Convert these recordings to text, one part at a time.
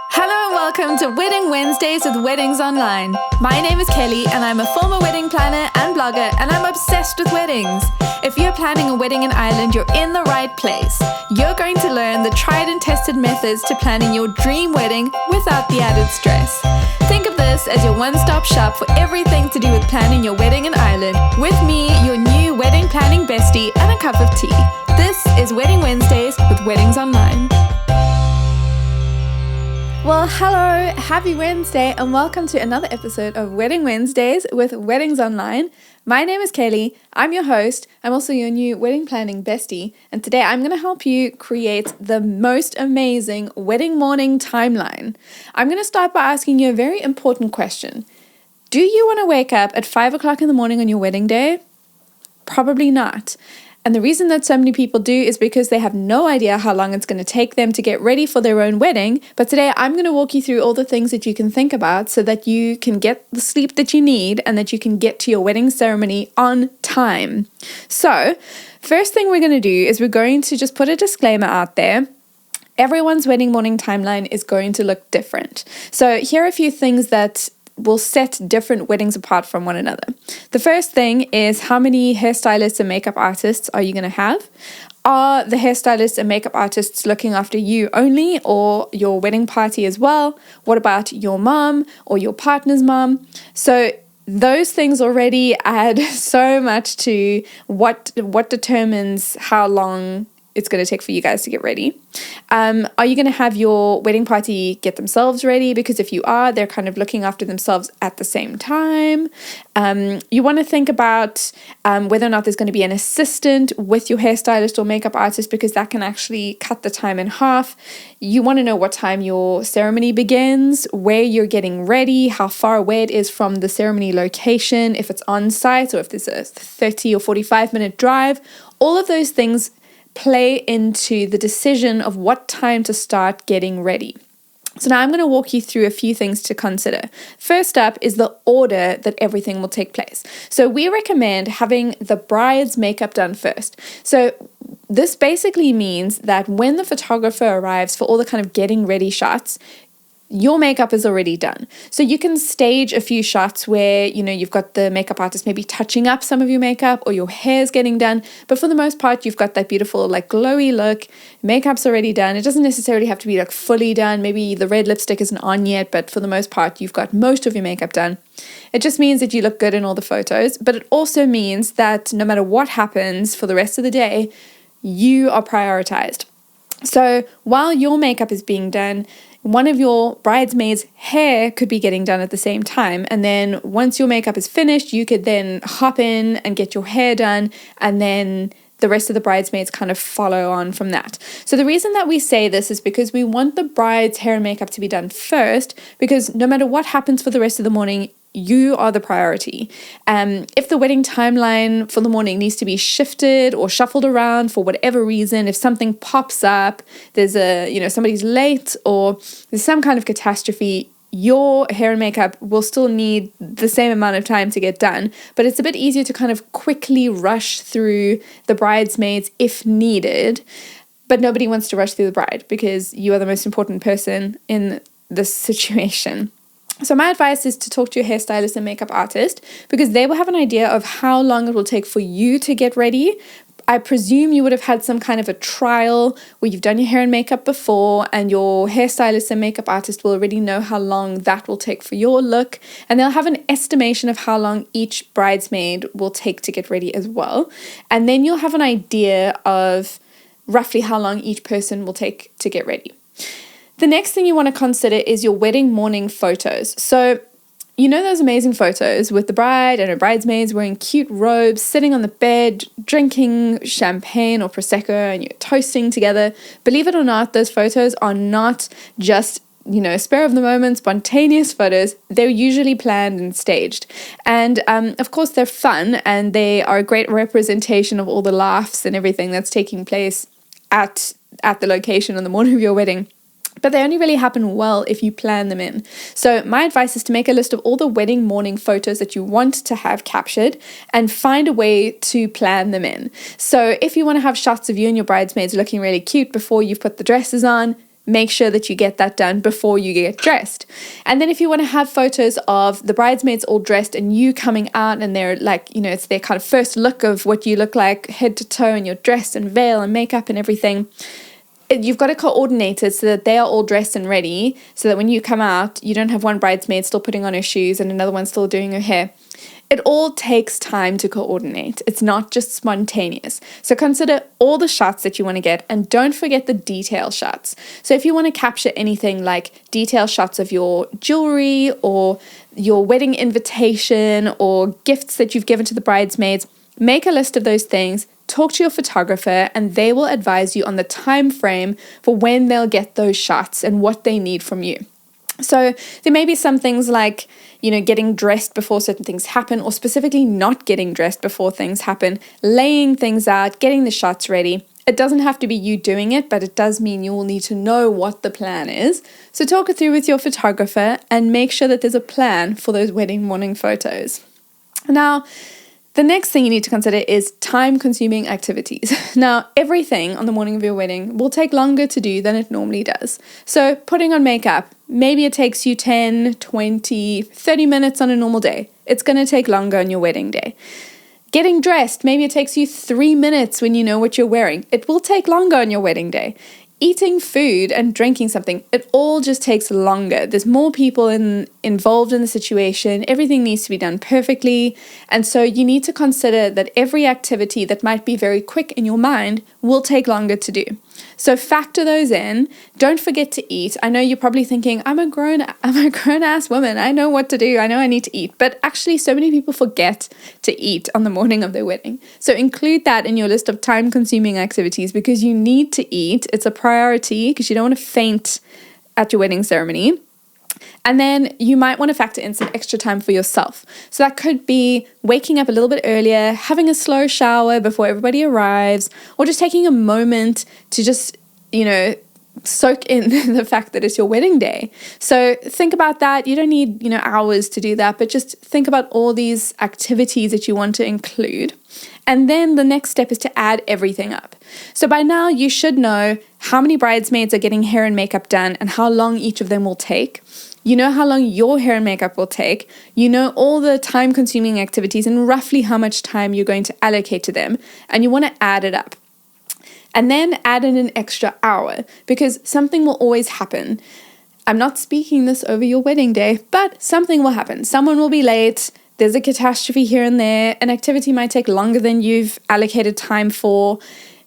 Hello and welcome to Wedding Wednesdays with Weddings Online. My name is Kelly and I'm a former wedding planner and blogger, and I'm obsessed with weddings. If you're planning a wedding in Ireland, you're in the right place. You're going to learn the tried and tested methods to planning your dream wedding without the added stress. Think of this as your one-stop shop for everything to do with planning your wedding in Ireland, with me, your new wedding planning bestie, and a cup of tea. This is Wedding Wednesdays with Weddings Online. Well, hello, happy Wednesday, and welcome to another episode of Wedding Wednesdays with Weddings Online. My name is Kaylee, I'm your host, I'm also your new wedding planning bestie, and today I'm going to help you create the most amazing wedding morning timeline. I'm going to start by asking you a very important question. Do you want to wake up at 5 o'clock in the morning on your wedding day? Probably not. And the reason that so many people do is because they have no idea how long it's going to take them to get ready for their own wedding. But today I'm going to walk you through all the things that you can think about so that you can get the sleep that you need and that you can get to your wedding ceremony on time. So, first thing we're going to do is we're going to just put a disclaimer out there. Everyone's wedding morning timeline is going to look different. So here are a few things that will set different weddings apart from one another. The first thing is, how many hairstylists and makeup artists are you going to have? Are the hairstylists and makeup artists looking after you only or your wedding party as well? What about your mom or your partner's mom? So those things already add so much to what determines how long it's going to take for you guys to get ready. Are you going to have your wedding party get themselves ready? Because if you are, they're kind of looking after themselves at the same time. You want to think about whether or not there's going to be an assistant with your hairstylist or makeup artist, because that can actually cut the time in half. You want to know what time your ceremony begins, where you're getting ready, how far away it is from the ceremony location, if it's on site or if there's a 30 or 45-minute drive. All of those things play into the decision of what time to start getting ready. So now I'm going to walk you through a few things to consider. First up is the order that everything will take place. So we recommend having the bride's makeup done first. So this basically means that when the photographer arrives for all the kind of getting ready shots, your makeup is already done. So you can stage a few shots where, you've got the makeup artist maybe touching up some of your makeup or your hair's getting done. But for the most part, you've got that beautiful glowy look. Makeup's already done. It doesn't necessarily have to be fully done. Maybe the red lipstick isn't on yet, but for the most part, you've got most of your makeup done. It just means that you look good in all the photos. But it also means that no matter what happens for the rest of the day, you are prioritized. So while your makeup is being done, one of your bridesmaids' hair could be getting done at the same time. And then once your makeup is finished, you could then hop in and get your hair done, and then the rest of the bridesmaids kind of follow on from that. So the reason that we say this is because we want the bride's hair and makeup to be done first, because no matter what happens for the rest of the morning, you are the priority. If the wedding timeline for the morning needs to be shifted or shuffled around for whatever reason, if something pops up, there's somebody's late or there's some kind of catastrophe, your hair and makeup will still need the same amount of time to get done, but it's a bit easier to kind of quickly rush through the bridesmaids if needed. But nobody wants to rush through the bride because you are the most important person in this situation. So my advice is to talk to your hairstylist and makeup artist, because they will have an idea of how long it will take for you to get ready. I presume you would have had some kind of a trial where you've done your hair and makeup before, and your hairstylist and makeup artist will already know how long that will take for your look, and they'll have an estimation of how long each bridesmaid will take to get ready as well. And then you'll have an idea of roughly how long each person will take to get ready. The next thing you want to consider is your wedding morning photos. So, those amazing photos with the bride and her bridesmaids wearing cute robes, sitting on the bed, drinking champagne or Prosecco, and you're toasting together. Believe it or not, those photos are not just, spur of the moment, spontaneous photos. They're usually planned and staged. And of course, they're fun, and they are a great representation of all the laughs and everything that's taking place at the location on the morning of your wedding. But they only really happen well if you plan them in. So my advice is to make a list of all the wedding morning photos that you want to have captured and find a way to plan them in. So if you want to have shots of you and your bridesmaids looking really cute before you've put the dresses on, make sure that you get that done before you get dressed. And then if you want to have photos of the bridesmaids all dressed and you coming out and they're like, it's their kind of first look of what you look like head to toe and your dress and veil and makeup and everything, you've got to coordinate it so that they are all dressed and ready, so that when you come out, you don't have one bridesmaid still putting on her shoes and another one still doing her hair. It all takes time to coordinate. It's not just spontaneous. So consider all the shots that you want to get, and don't forget the detail shots. So if you want to capture anything like detail shots of your jewelry or your wedding invitation or gifts that you've given to the bridesmaids, make a list of those things, talk to your photographer, and they will advise you on the time frame for when they'll get those shots and what they need from you. So there may be some things like, getting dressed before certain things happen, or specifically not getting dressed before things happen, laying things out, getting the shots ready. It doesn't have to be you doing it, but it does mean you will need to know what the plan is. So talk it through with your photographer and make sure that there's a plan for those wedding morning photos. Now, the next thing you need to consider is time-consuming activities. Now, everything on the morning of your wedding will take longer to do than it normally does. So putting on makeup, maybe it takes you 10, 20, 30 minutes on a normal day. It's going to take longer on your wedding day. Getting dressed, maybe it takes you 3 minutes when you know what you're wearing. It will take longer on your wedding day. Eating food and drinking something, it all just takes longer. There's more people involved in the situation. Everything needs to be done perfectly. And so you need to consider that every activity that might be very quick in your mind will take longer to do. So factor those in. Don't forget to eat. I know you're probably thinking, I'm a grown-ass woman. I know what to do. I know I need to eat. But actually, so many people forget to eat on the morning of their wedding. So include that in your list of time-consuming activities, because you need to eat. It's a priority because you don't want to faint at your wedding ceremony. And then you might want to factor in some extra time for yourself. So that could be waking up a little bit earlier, having a slow shower before everybody arrives, or just taking a moment to just, soak in the fact that it's your wedding day. So think about that. You don't need, hours to do that, but just think about all these activities that you want to include. And then the next step is to add everything up. So by now you should know how many bridesmaids are getting hair and makeup done and how long each of them will take. You know how long your hair and makeup will take. You know all the time-consuming activities and roughly how much time you're going to allocate to them. And you want to add it up. And then add in an extra hour, because something will always happen. I'm not speaking this over your wedding day, but something will happen. Someone will be late. There's a catastrophe here and there. An activity might take longer than you've allocated time for.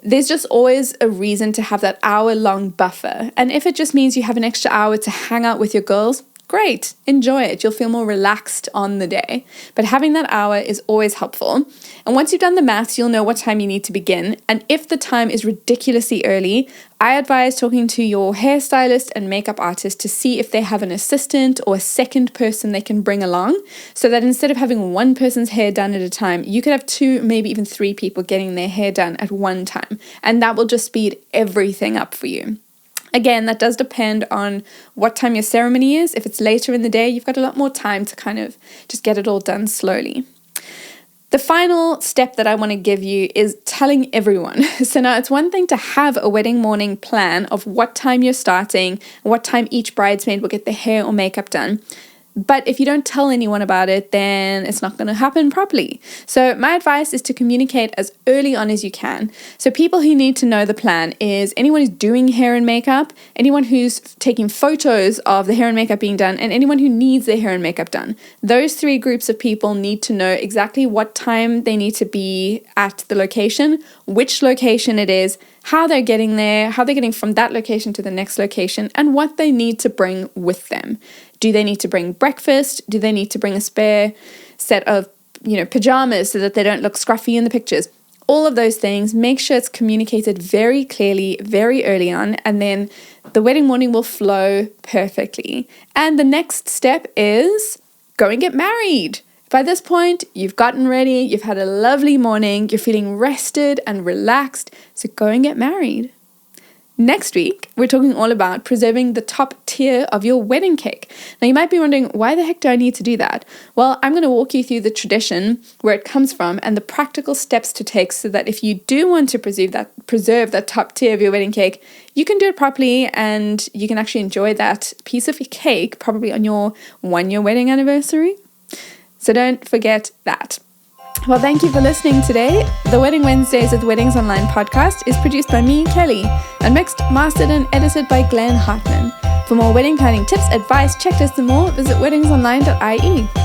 There's just always a reason to have that hour-long buffer. And if it just means you have an extra hour to hang out with your girls, great, enjoy it. You'll feel more relaxed on the day. But having that hour is always helpful. And once you've done the maths, you'll know what time you need to begin. And if the time is ridiculously early, I advise talking to your hairstylist and makeup artist to see if they have an assistant or a second person they can bring along, so that instead of having one person's hair done at a time, you could have 2, maybe even 3 people getting their hair done at one time. And that will just speed everything up for you. Again, that does depend on what time your ceremony is. If it's later in the day, you've got a lot more time to kind of just get it all done slowly. The final step that I want to give you is telling everyone. So now it's one thing to have a wedding morning plan of what time you're starting, what time each bridesmaid will get their hair or makeup done. But if you don't tell anyone about it, then it's not going to happen properly. So my advice is to communicate as early on as you can. So people who need to know the plan is anyone who's doing hair and makeup, anyone who's taking photos of the hair and makeup being done, and anyone who needs their hair and makeup done. Those 3 groups of people need to know exactly what time they need to be at the location, which location it is, how they're getting there, how they're getting from that location to the next location, and what they need to bring with them. Do they need to bring breakfast? Do they need to bring a spare set of, pajamas so that they don't look scruffy in the pictures? All of those things, make sure it's communicated very clearly, very early on, and then the wedding morning will flow perfectly. And the next step is go and get married. By this point, you've gotten ready, you've had a lovely morning, you're feeling rested and relaxed, so go and get married. Next week, we're talking all about preserving the top tier of your wedding cake. Now, you might be wondering, why the heck do I need to do that? Well, I'm going to walk you through the tradition, where it comes from, and the practical steps to take so that if you do want to preserve that top tier of your wedding cake, you can do it properly and you can actually enjoy that piece of cake probably on your 1-year wedding anniversary. So don't forget that. Well, thank you for listening today. The Wedding Wednesdays with Weddings Online podcast is produced by me, Kelly, and mixed, mastered, and edited by Glenn Hartman. For more wedding planning tips, advice, checklists, and more, visit weddingsonline.ie.